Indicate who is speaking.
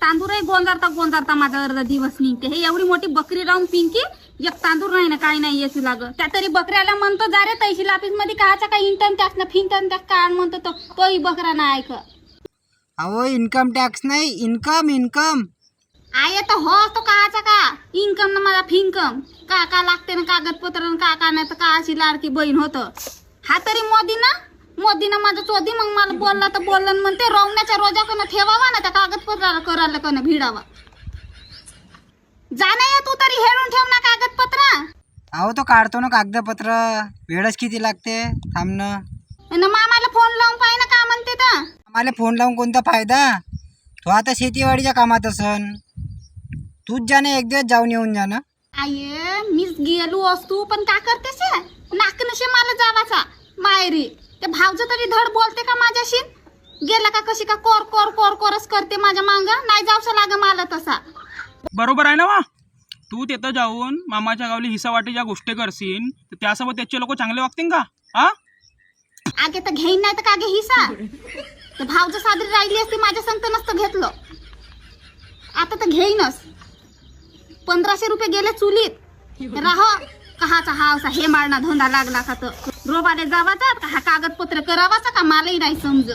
Speaker 1: तांदूळही गोंजारता माझा अर्धा दिवस निघते. हे एवढी मोठी बकरी राहून पिंकी एक तांदूळ नाही ना काही नाही येसू लाग. त्या तरी बकऱ्याला म्हणतो जा रे तहसील ऑफिस मध्ये कायचा काय इन्कम टॅक्स ना फिनकम टॅक्स काय म्हणतो तोही बकरा नाही ऐक.
Speaker 2: अहो इन्कम टॅक्स नाही, इन्कम.
Speaker 1: आहे तर हो तो काचा का इन्कम ना माझा फिनकम का लागते ना कागदपत्र का नाही तर का अशी लाडकी बहीण होतं. हा तरी मोदीनं माझं चोदी मग मला बोलला तर बोललं म्हणते रोवण्याच्या रोजाकडनं ठेवावा ना त्या कागदपत्राला करायला कनं भिडावा. जाणे तू तरी हेरून ठेव ना कागदपत्र.
Speaker 2: अहो तो काढतो ना कागदपत्र, वेळच किती लागते. थांब ना.
Speaker 1: मामाला फोन लावून पाहिजे ना का म्हणते तर.
Speaker 2: आम्हाला फोन लावून कोणता फायदा, तो आता शेतीवाडीच्या कामात असन. तूच जाणे एक दिवस जाऊन येऊन जा ना.
Speaker 1: आये मीच गेलो असतो पण का करतेस नाक नशे मला जावाचा मायरी. ते भावचं तरी धड बोलते का माझ्याशी. गेला का कशी का कोरच करते माझ्या मांग नाही जाऊसा लाग मला तसा.
Speaker 3: बरोबर आहे ना वा. तू तिथं जाऊन मामाच्या गावली हिस्सा वाटेच्या गोष्टी करशील तर त्यासोबत त्याचे लोक चांगले वागतील का? हा
Speaker 1: आगे तर घेईन नाही तर कागे हिसा. ते भावचं सादरी राहिली असते माझ्या संगत नसतं घेतलं. आता तर घेईनच. 1500 रुपये गेले चुलीत. राह कहाचा हावसा हे मारणा धोंडा लागला का तर रोबाले जावाचा का हा कागदपत्र करावाचा का मलाही नाही समज.